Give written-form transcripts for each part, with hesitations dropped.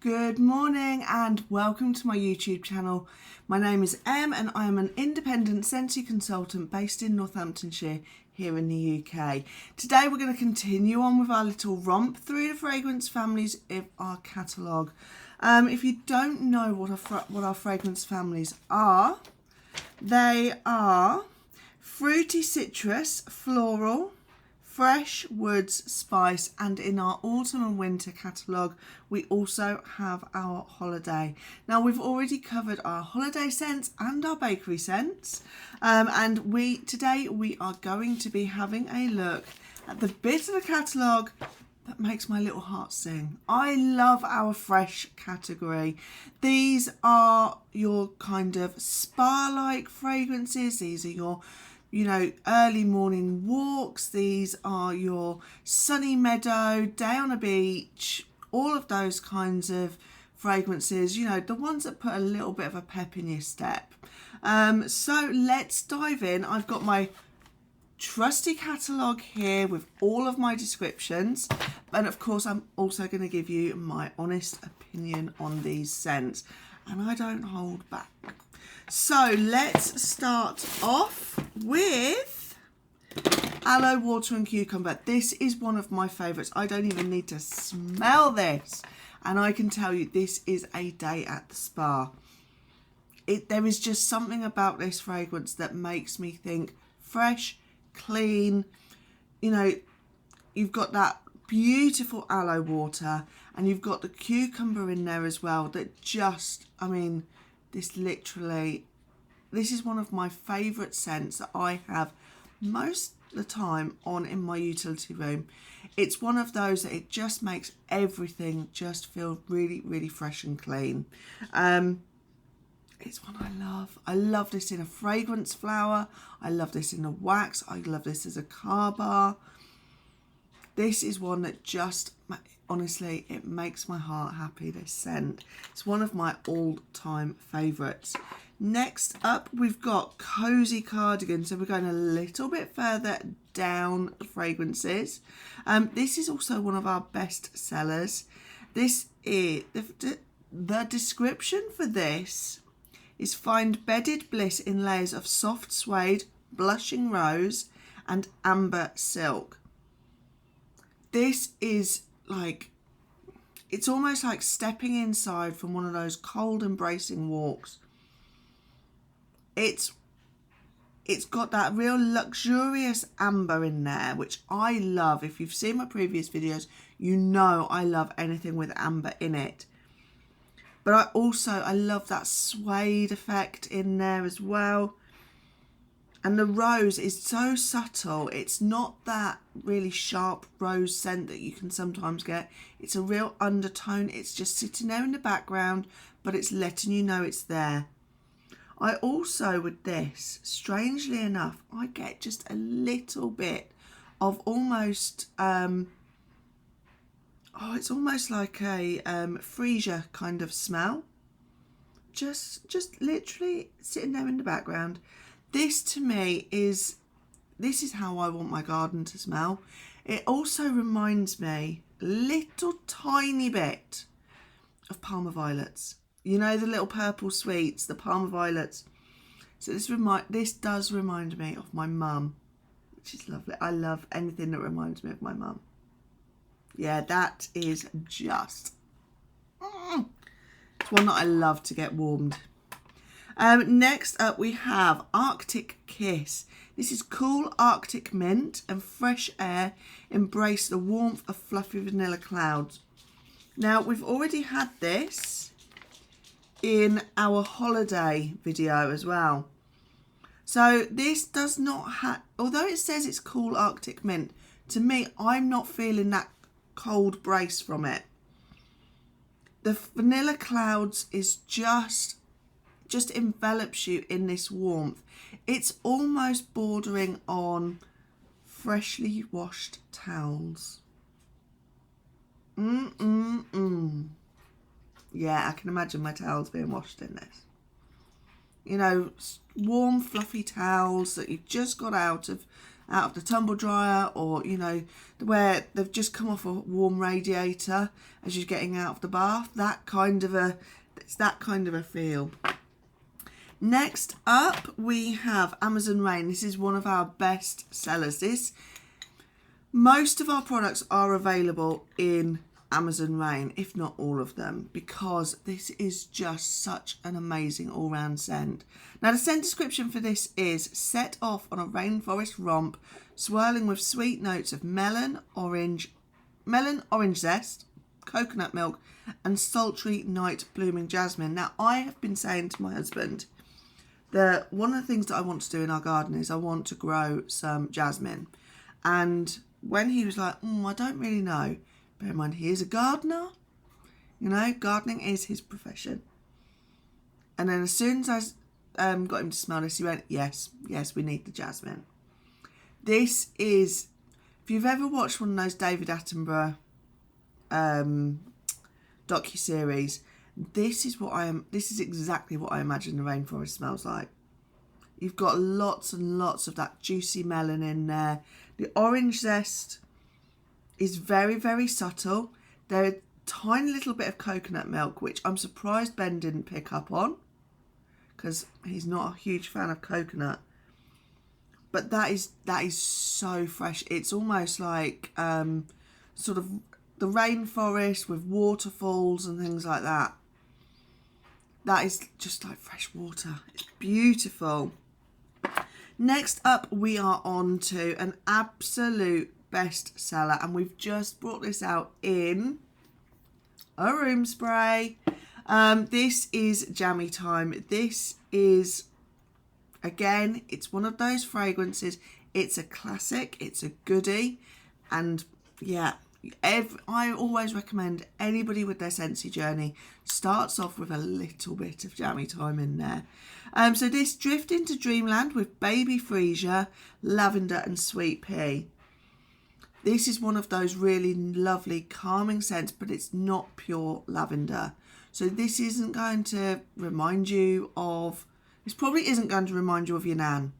Good morning and welcome to my YouTube channel. My name is Em and I am an independent sensory consultant based in Northamptonshire here in the UK. Today we're going to continue on with our little romp through the fragrance families of our catalogue. If you don't know what our fragrance families are, they are fruity citrus, floral, fresh, woods, spice, and in our autumn and winter catalogue we also have our holiday. Now we've already covered our holiday scents and our bakery scents, and today we are going to be having a look at the bit of the catalogue that makes my little heart sing. I love our fresh category. These are your kind of spa-like fragrances. These are your early morning walks. These are your sunny meadow, day on a beach, all of those kinds of fragrances, the ones that put a little bit of a pep in your step. So let's dive in. I've got my trusty catalogue here with all of my descriptions, and of course I'm also going to give you my honest opinion on these scents, and I don't hold back. So let's start off with aloe, water and cucumber. This is one of my favourites. I don't even need to smell this and I can tell you this is a day at the spa. There is just something about this fragrance that makes me think fresh, clean. You've got that beautiful aloe water and you've got the cucumber in there as well that just, this is one of my favourite scents that I have most of the time on in my utility room. It's one of those that it just makes everything just feel really, really fresh and clean. It's one I love. I love this in a fragrance flower. I love this in a wax. I love this as a car bar. This is one that just, honestly, it makes my heart happy, this scent. It's one of my all-time favourites. Next up, we've got Cozy Cardigan. So we're going a little bit further down the fragrances. This is also one of our best sellers. This is, the description for this is find bedded bliss in layers of soft suede, blushing rose and amber silk. This is it's almost like stepping inside from one of those cold embracing walks. It's got that real luxurious amber in there, which I love. If you've seen my previous videos, you know I love anything with amber in it. But I love that suede effect in there as well. And the rose is so subtle. It's not that really sharp rose scent that you can sometimes get. It's a real undertone. It's just sitting there in the background, but it's letting you know it's there. I also, with this, strangely enough, I get just a little bit of almost, it's almost like a freesia kind of smell. Just literally sitting there in the background. This to me is how I want my garden to smell. It also reminds me a little tiny bit of Parma violets. The little purple sweets, the Parma violets. So this does remind me of my mum, which is lovely. I love anything that reminds me of my mum. Yeah, that is just, it's one that I love to get warmed. Next up we have Arctic Kiss. This is cool Arctic mint and fresh air embrace the warmth of fluffy vanilla clouds. Now we've already had this in our holiday video as well. So this does not have, although it says it's cool Arctic mint, to me I'm not feeling that cold brace from it. The vanilla clouds is just envelops you in this warmth. It's almost bordering on freshly washed towels. Yeah, I can imagine my towels being washed in this. Warm, fluffy towels that you've just got out of out of the tumble dryer, or, you know, where they've just come off a warm radiator as you're getting out of the bath. It's that kind of a feel. Next up, we have Amazon Rain. This is one of our best sellers. Most of our products are available in Amazon Rain, if not all of them, because this is just such an amazing all-round scent. Now, the scent description for this is: set off on a rainforest romp, swirling with sweet notes of melon, orange zest, coconut milk, and sultry night blooming jasmine. Now, I have been saying to my husband that one of the things that I want to do in our garden is I want to grow some jasmine. And when he was like, I don't really know, bear in mind he is a gardener, you know, gardening is his profession. And then as soon as I got him to smell this, he went, yes, we need the jasmine. This is, if you've ever watched one of those David Attenborough docuseries, this is exactly what I imagine the rainforest smells like. You've got lots and lots of that juicy melon in there. The orange zest is very, very subtle. There's a tiny little bit of coconut milk, which I'm surprised Ben didn't pick up on, because he's not a huge fan of coconut. But that is so fresh. It's almost like sort of the rainforest with waterfalls and things like that. That is just like fresh water. It's beautiful. Next up, we are on to an absolute bestseller, and we've just brought this out in a room spray. This is Jammy Time. This is, again, it's one of those fragrances. It's a classic. It's a goodie. And yeah, I always recommend anybody with their Scentsy journey starts off with a little bit of Jammy Time in there. So this Drift into Dreamland with Baby Freesia, Lavender and Sweet Pea. This is one of those really lovely calming scents, but it's not pure lavender. So this isn't going to remind you of, this probably isn't going to remind you of your nan.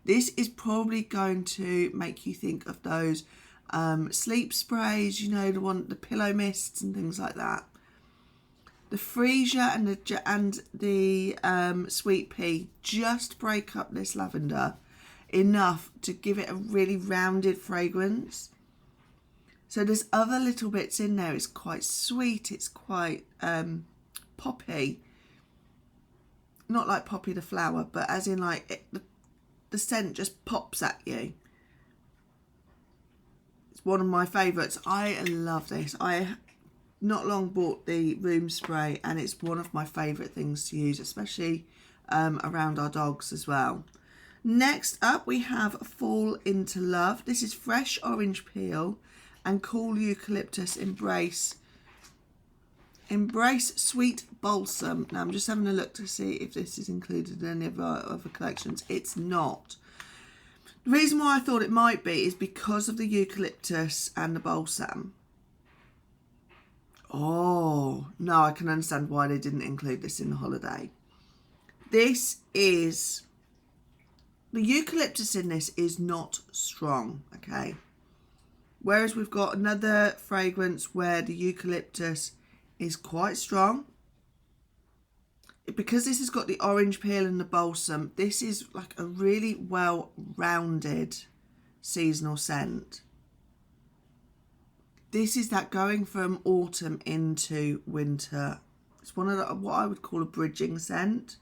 This is probably going to make you think of those sleep sprays, you know, the pillow mists and things like that. The Freesia and the Sweet Pea just break up this lavender enough to give it a really rounded fragrance. So there's other little bits in there. It's quite sweet. It's quite poppy. Not like Poppy the flower, but as in like the scent just pops at you. It's one of my favourites. I love this. I not long bought the room spray, and it's one of my favourite things to use, especially around our dogs as well. Next up, we have Fall Into Love. This is fresh orange peel and cool eucalyptus embrace sweet balsam. Now I'm just having a look to see if this is included in any of our other collections. It's not. The reason why I thought it might be is because of the eucalyptus and the balsam. Oh, no, I can understand why they didn't include this in the holiday. This is, the eucalyptus in this is not strong, okay? Whereas we've got another fragrance where the eucalyptus is quite strong. Because this has got the orange peel and the balsam, this is like a really well-rounded seasonal scent. This is that going from autumn into winter. It's one of what I would call a bridging scent.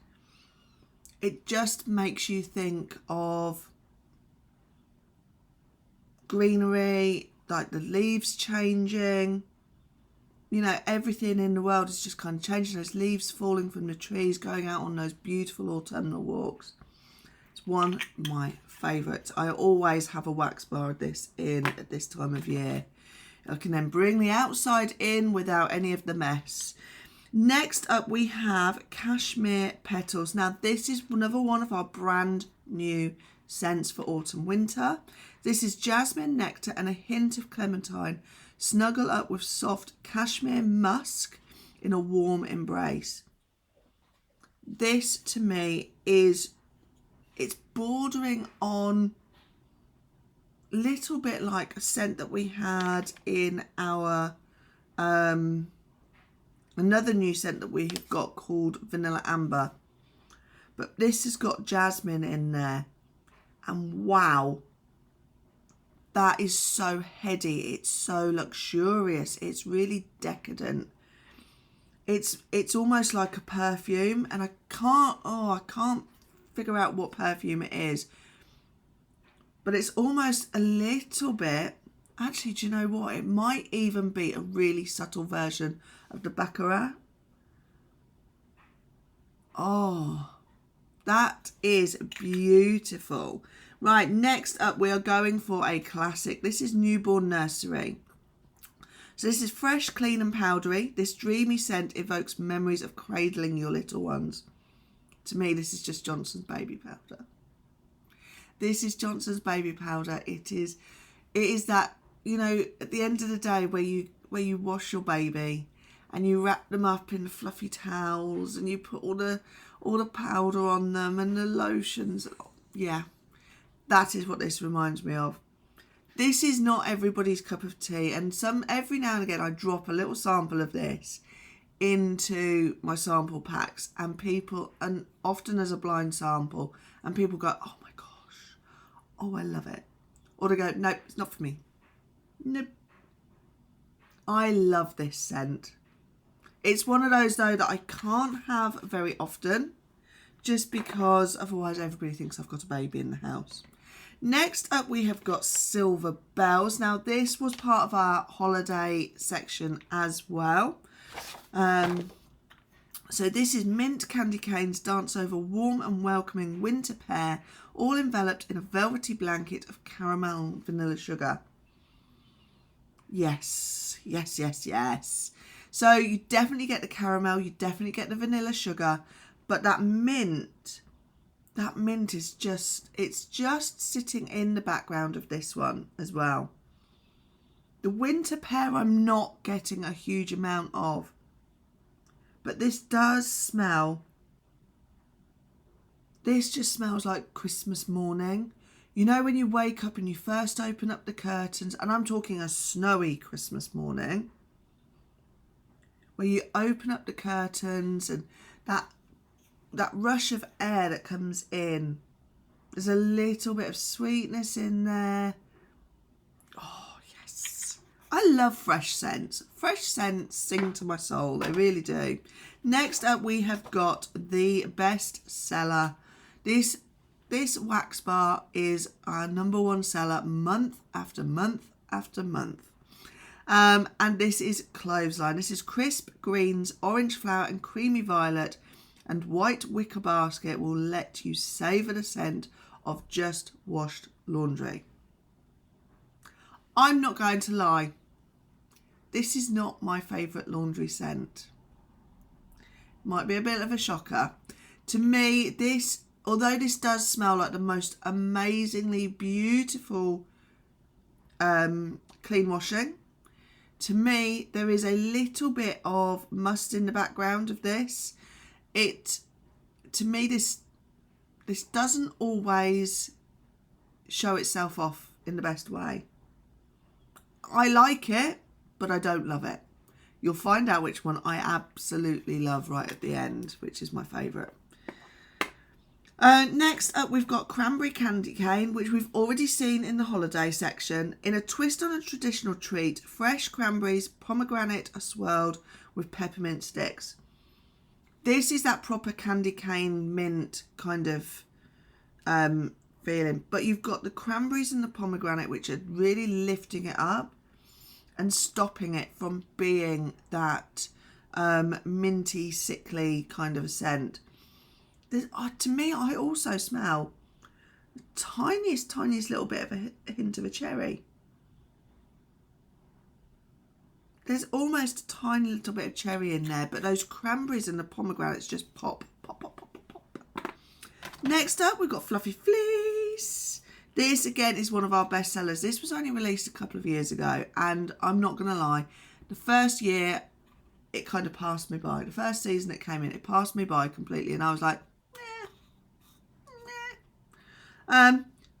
It just makes you think of greenery, like the leaves changing. You know, everything in the world is just kind of changing. Those leaves falling from the trees, going out on those beautiful autumnal walks. It's one of my favourites. I always have a wax bar of this in at this time of year. I can then bring the outside in without any of the mess. Next up, we have Cashmere Petals. Now, this is another one of our brand new scents for autumn winter. This is jasmine, nectar, and a hint of clementine. Snuggle up with soft cashmere musk in a warm embrace. This, to me, it's bordering on little bit like a scent that we had in our another new scent that we've got called Vanilla Amber. But this has got jasmine in there. And wow, that is so heady. It's so luxurious. It's really decadent. It's almost like a perfume, and I can't figure out what perfume it is. But it's almost a little bit, actually, do you know what? It might even be a really subtle version of the Baccarat. Oh, that is beautiful. Right, next up we are going for a classic. This is Newborn Nursery. So this is fresh, clean and powdery. This dreamy scent evokes memories of cradling your little ones. To me, this is just Johnson's baby powder. This is Johnson's baby powder. It is that, you know, at the end of the day where you wash your baby and you wrap them up in fluffy towels and you put all the powder on them and the lotions. Yeah, that is what this reminds me of. This is not everybody's cup of tea, and every now and again I drop a little sample of this into my sample packs, and often as a blind sample, and people go, oh my gosh, oh I love it, or they go, nope, it's not for me. Nope. I love this scent. It's one of those though that I can't have very often, just because otherwise everybody thinks I've got a baby in the house. Next up we have got Silver Bells. Now this was part of our holiday section as well. So this is mint candy canes dance over warm and welcoming winter pear, all enveloped in a velvety blanket of caramel and vanilla sugar. Yes, yes, yes, yes. So you definitely get the caramel, you definitely get the vanilla sugar, but that mint is it's just sitting in the background of this one as well. The winter pear I'm not getting a huge amount of, but this does smell. This just smells like Christmas morning. You know when you wake up and you first open up the curtains, and I'm talking a snowy Christmas morning, where you open up the curtains and that rush of air that comes in. There's a little bit of sweetness in there. Oh, yes. I love fresh scents. Fresh scents sing to my soul. They really do. Next up, we have got the best seller. This wax bar is our #1 seller month after month after month. And this is Clothesline. This is crisp greens, orange flower and creamy violet, and white wicker basket will let you savour the scent of just washed laundry. I'm not going to lie. This is not my favourite laundry scent. Might be a bit of a shocker. To me, although this does smell like the most amazingly beautiful clean washing, to me, there is a little bit of must in the background of this. To me, this doesn't always show itself off in the best way. I like it, but I don't love it. You'll find out which one I absolutely love right at the end, which is my favourite. Next up, we've got Cranberry Candy Cane, which we've already seen in the holiday section. In a twist on a traditional treat, fresh cranberries, pomegranate are swirled with peppermint sticks. This is that proper candy cane mint kind of feeling. But you've got the cranberries and the pomegranate, which are really lifting it up and stopping it from being that minty, sickly kind of a scent. To me, I also smell the tiniest little bit of a hint of a cherry. There's almost a tiny little bit of cherry in there, but those cranberries and the pomegranates just pop, pop, pop, pop, pop, pop. Next up, we've got Fluffy Fleece. This, again, is one of our best sellers. This was only released a couple of years ago, and I'm not going to lie, the first year, it kind of passed me by. The first season it came in, it passed me by completely, and I was like,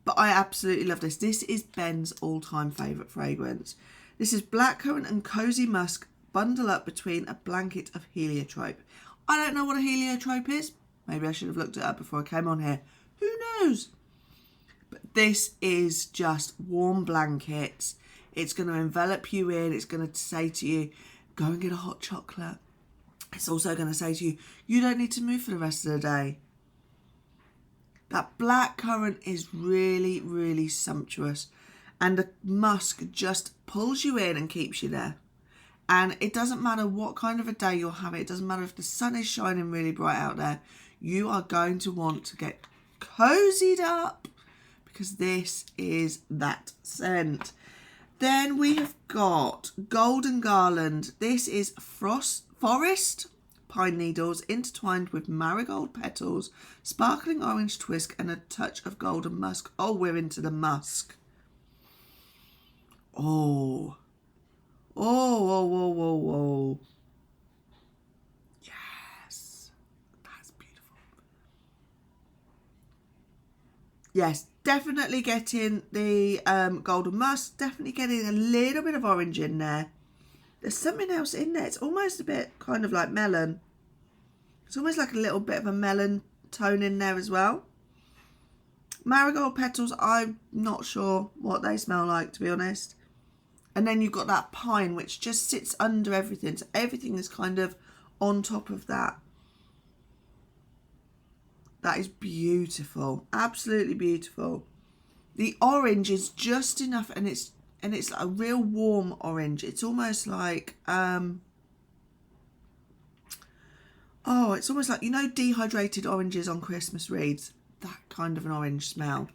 But I absolutely love this. This is Ben's all-time favourite fragrance. This is blackcurrant and cozy musk bundle up between a blanket of heliotrope. I don't know what a heliotrope is. Maybe I should have looked it up before I came on here. Who knows? But this is just warm blankets. It's going to envelop you in. It's going to say to you, go and get a hot chocolate. It's also going to say to you, you don't need to move for the rest of the day. That blackcurrant is really, really sumptuous. And the musk just pulls you in and keeps you there. And it doesn't matter what kind of a day you're having. It doesn't matter if the sun is shining really bright out there. You are going to want to get cozied up because this is that scent. Then we have got Golden Garland. This is forest pine needles intertwined with marigold petals, sparkling orange twist and a touch of golden musk. Oh, we're into the musk. Oh. Oh. Yes. That's beautiful. Yes, definitely getting the golden musk. Definitely getting a little bit of orange in there. There's something else in there. It's almost a bit kind of like melon. It's almost like a little bit of a melon tone in there as well. Marigold petals, I'm not sure what they smell like, to be honest. And then you've got that pine, which just sits under everything. So everything is kind of on top of that. That is beautiful. Absolutely beautiful. The orange is just enough, and it's like a real warm orange. It's almost like it's almost like, you know, dehydrated oranges on Christmas wreaths. That kind of an orange smell.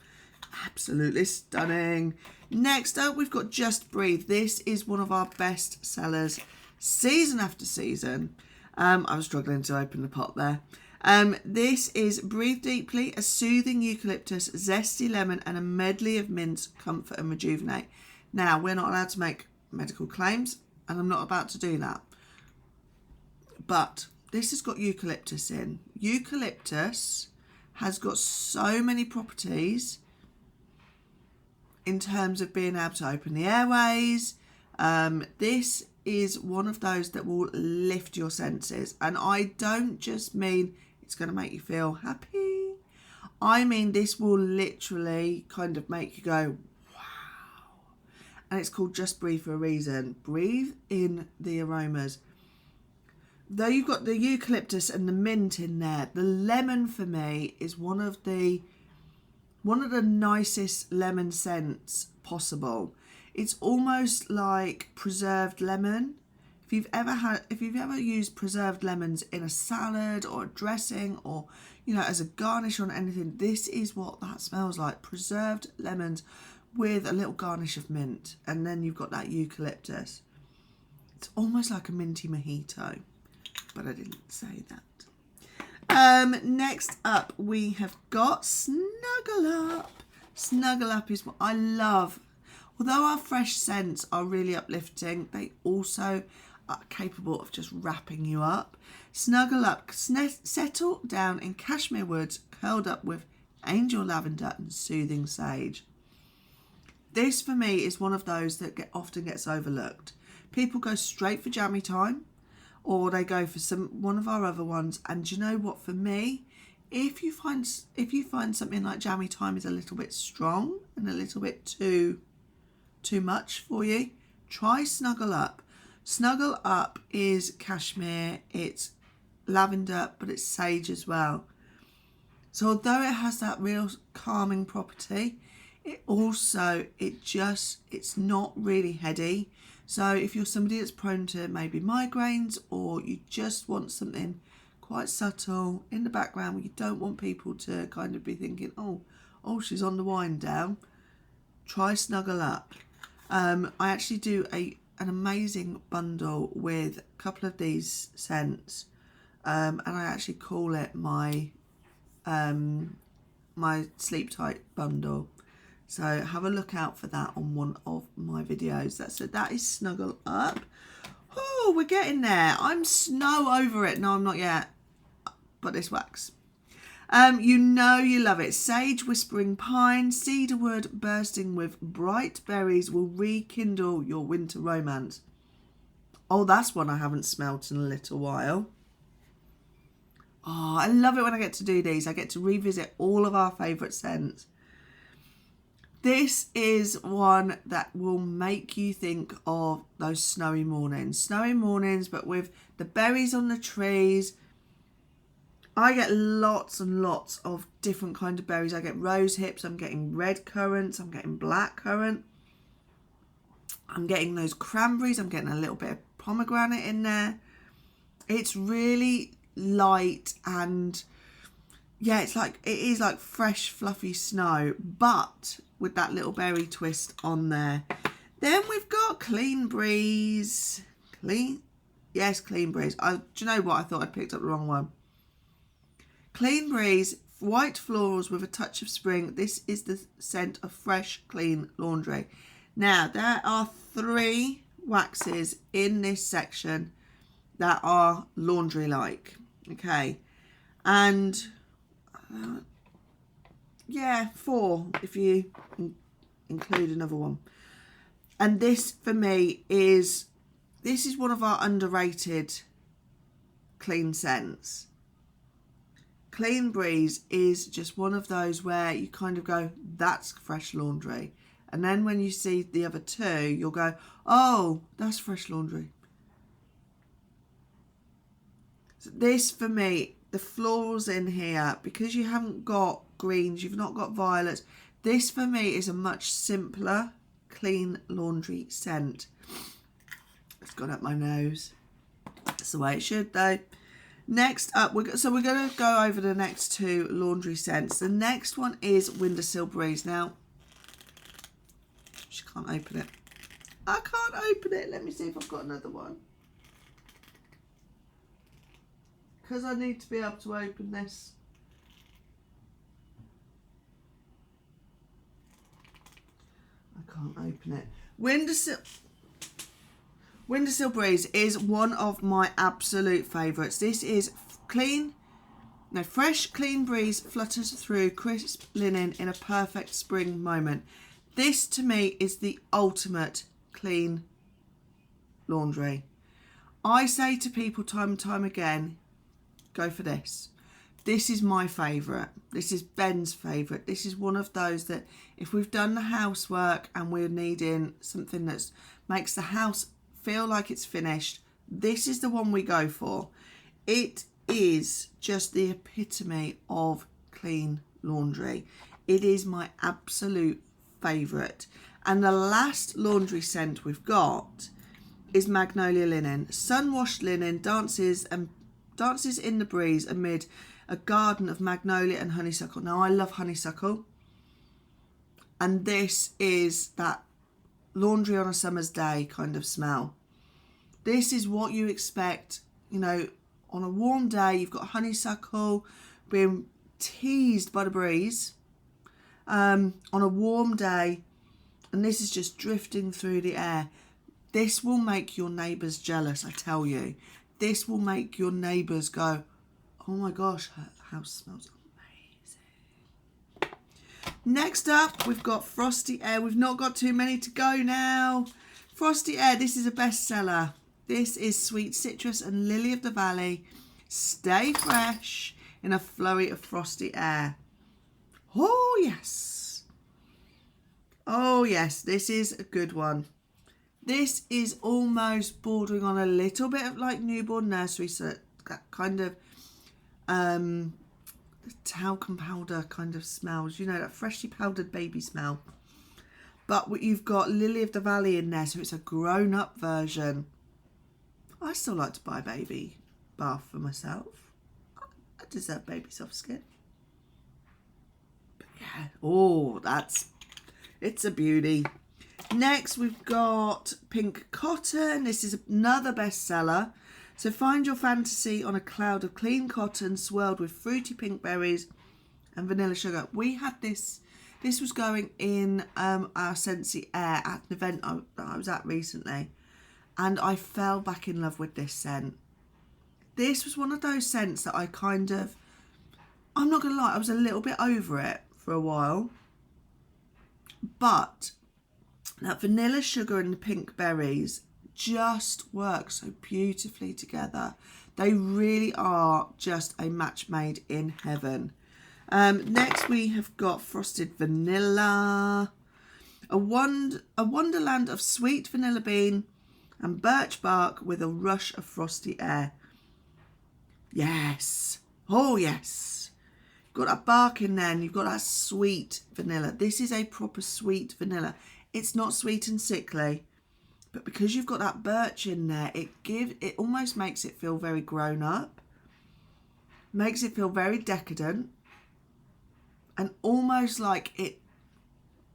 Absolutely stunning. Next up, we've got Just Breathe. This is one of our best sellers season after season. I was struggling to open the pot there. This is Breathe Deeply, a soothing eucalyptus, zesty lemon, and a medley of mints, comfort and rejuvenate. Now, we're not allowed to make medical claims, and I'm not about to do that. But this has got eucalyptus in. Eucalyptus has got so many properties in terms of being able to open the airways. This is one of those that will lift your senses. And I don't just mean it's going to make you feel happy. I mean, this will literally kind of make you go, wow. And it's called Just Breathe for a reason. Breathe in the aromas. Though you've got the eucalyptus and the mint in there, the lemon for me is one of the nicest lemon scents possible. It's almost like preserved lemon. If you've ever used preserved lemons in a salad or a dressing, or, you know, as a garnish on anything, this is what that smells like. Preserved lemons with a little garnish of mint, and then you've got that eucalyptus. It's almost like a minty mojito, but I didn't say that. Next up, we have got Snuggle Up. Snuggle Up is what I love. Although our fresh scents are really uplifting, they also are capable of just wrapping you up. Snuggle Up, settle down in cashmere woods, curled up with angel lavender and soothing sage. This for me is one of those that often gets overlooked. People go straight for jammy time, or they go for one of our other ones. And do you know what? For me, if you find something like jammy time is a little bit strong and a little bit too much for you, try Snuggle Up. Snuggle Up is cashmere, it's lavender, but it's sage as well. So although it has that real calming property, it's not really heady. So if you're somebody that's prone to maybe migraines, or you just want something quite subtle in the background where you don't want people to kind of be thinking, oh, she's on the wind down, try Snuggle Up. I actually do an amazing bundle with a couple of these scents, and I actually call it my Sleep Tight bundle. So have a look out for that on one of my videos. That is Snuggle Up. Oh, we're getting there. I'm snow over it. No, I'm not yet, but this wax. You know you love it. Sage whispering pine, cedarwood bursting with bright berries will rekindle your winter romance. Oh, that's one I haven't smelt in a little while. Oh, I love it when I get to do these. I get to revisit all of our favourite scents. This is one that will make you think of those snowy mornings. Snowy mornings, but with the berries on the trees. I get lots and lots of different kind of berries. I get rose hips, I'm getting red currants, I'm getting black currant. I'm getting those cranberries, I'm getting a little bit of pomegranate in there. It's really light and yeah, it is like fresh fluffy snow, but with that little berry twist on there. Then we've got Clean Breeze. Clean Breeze. Do you know what? I thought I'd picked up the wrong one. Clean Breeze, white florals with a touch of spring. This is the scent of fresh, clean laundry. Now, there are 3 waxes in this section that are laundry-like. Okay. And, yeah, 4 if you include another one. And this, for me, this is one of our underrated clean scents. Clean Breeze is just one of those where you kind of go, that's fresh laundry. And then when you see the other 2, you'll go, oh, that's fresh laundry. So this, for me, the florals in here, because you haven't got greens, you've not got violets, this for me is a much simpler, clean laundry scent. It's gone up my nose. That's the way it should, though. Next up, we're going to go over the next 2 laundry scents. The next one is Windowsill Breeze. Now, she can't open it. I can't open it. Let me see if I've got another one. Because I need to be able to open this. I can't open it. Windowsill Breeze is one of my absolute favourites. This is fresh, clean breeze flutters through crisp linen in a perfect spring moment. This, to me, is the ultimate clean laundry. I say to people time and time again, go for this. This is my favourite. This is Ben's favourite. This is one of those that if we've done the housework and we're needing something that makes the house feel like it's finished, this is the one we go for. It is just the epitome of clean laundry. It is my absolute favourite. And the last laundry scent we've got is Magnolia Linen. Sun-washed linen dances in the breeze amid a garden of magnolia and honeysuckle. Now, I love honeysuckle. And this is that laundry on a summer's day kind of smell. This is what you expect, on a warm day. You've got honeysuckle being teased by the breeze on a warm day, and this is just drifting through the air. This will make your neighbours jealous, I tell you. This will make your neighbours go, oh my gosh, her house smells amazing. Next up, we've got Frosty Air. We've not got too many to go now. Frosty Air, this is a bestseller. This is sweet citrus and lily of the valley. Stay fresh in a flurry of frosty air. Oh, yes. Oh, yes, this is a good one. This is almost bordering on a little bit of like newborn nursery, so that kind of talcum powder kind of smells, that freshly powdered baby smell. But you've got Lily of the Valley in there, so it's a grown-up version. I still like to buy a baby bath for myself. I deserve baby soft skin. But yeah, it's a beauty. Next, we've got Pink Cotton. This is another bestseller. So find your fantasy on a cloud of clean cotton swirled with fruity pink berries and vanilla sugar. We had this was going in our Scentsy Air at an event that I was at recently. And I fell back in love with this scent. This was one of those scents that I kind of I'm not going to lie, I was a little bit over it for a while. But that vanilla sugar and the pink berries just work so beautifully together. They really are just a match made in heaven. Next we have got frosted vanilla. A wonderland of sweet vanilla bean and birch bark with a rush of frosty air. Yes. Oh, yes. You've got that bark in there and you've got that sweet vanilla. This is a proper sweet vanilla. It's not sweet and sickly, but because you've got that birch in there, it almost makes it feel very grown up. Makes it feel very decadent. And almost like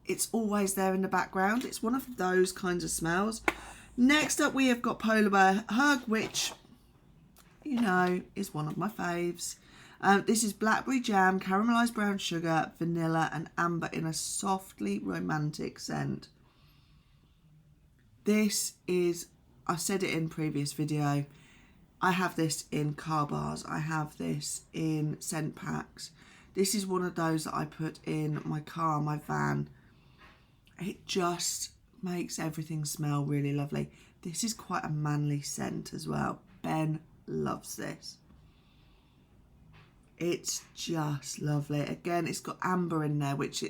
it's always there in the background. It's one of those kinds of smells. Next up, we have got Polar Bear Hug, which, you know, is one of my faves. This is blackberry jam, caramelised brown sugar, vanilla and amber in a softly romantic scent. This is, I said it in previous video, I have this in car bars. I have this in scent packs. This is one of those that I put in my car, my van. It just makes everything smell really lovely. This is quite a manly scent as well. Ben loves this. It's just lovely. Again, it's got amber in there, which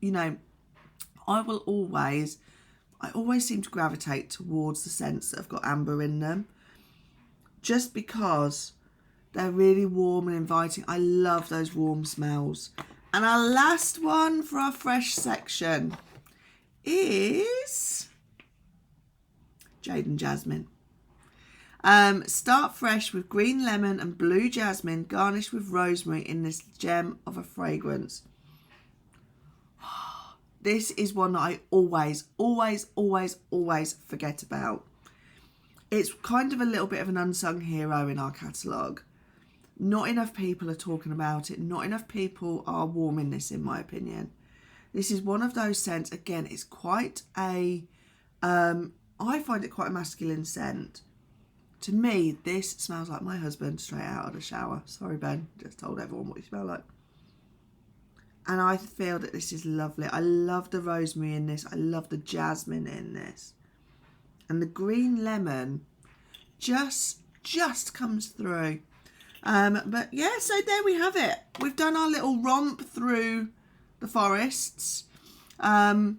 you know, I always seem to gravitate towards the scents that have got amber in them, just because they're really warm and inviting. I love those warm smells. And our last one for our fresh section is Jade and Jasmine. Start fresh with green lemon and blue jasmine, garnished with rosemary in this gem of a fragrance. This is one that I always forget about. It's kind of a little bit of an unsung hero in our catalogue. Not enough people are talking about it. Not enough people are warming this, in my opinion. This is one of those scents. Again, it's quite a, I find it quite a masculine scent. To me, this smells like my husband straight out of the shower. Sorry, Ben, just told everyone what you smell like. And I feel that this is lovely. I love the rosemary in this. I love the jasmine in this. And the green lemon just comes through. But yeah, so there we have it. We've done our little romp through the forests. We've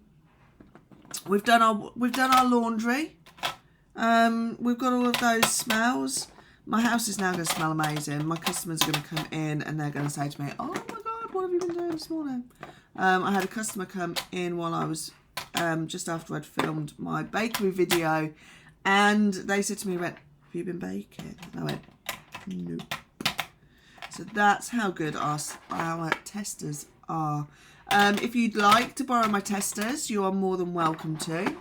done our laundry. We've got all of those smells. My house is now going to smell amazing. My customers are going to come in and they're going to say to me, "Oh my God, what have you been doing this morning?" I had a customer come in while I was just after I'd filmed my bakery video, and they said to me, "Have you been baking?" And I went, "No." So that's how good our testers are. If you'd like to borrow my testers, you are more than welcome to.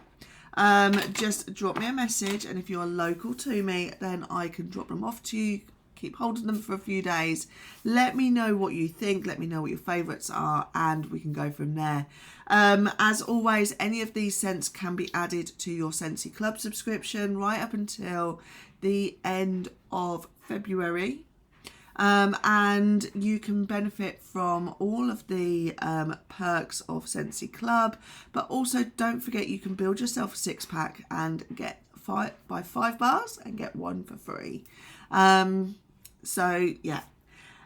Just drop me a message, and if you're local to me, then I can drop them off to you, keep hold of them for a few days. Let me know what you think, let me know what your favourites are, and we can go from there. As always, any of these scents can be added to your Scentsy Club subscription right up until the end of February. And you can benefit from all of the perks of Scentsy Club, but also don't forget you can build yourself a 6-pack and buy 5 bars and get 1 for free. So yeah,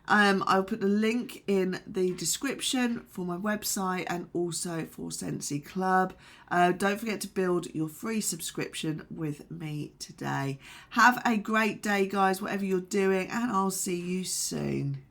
I'll put the link in the description for my website and also for Scentsy Club. Don't forget to build your free subscription with me today. Have a great day, guys, whatever you're doing, and I'll see you soon.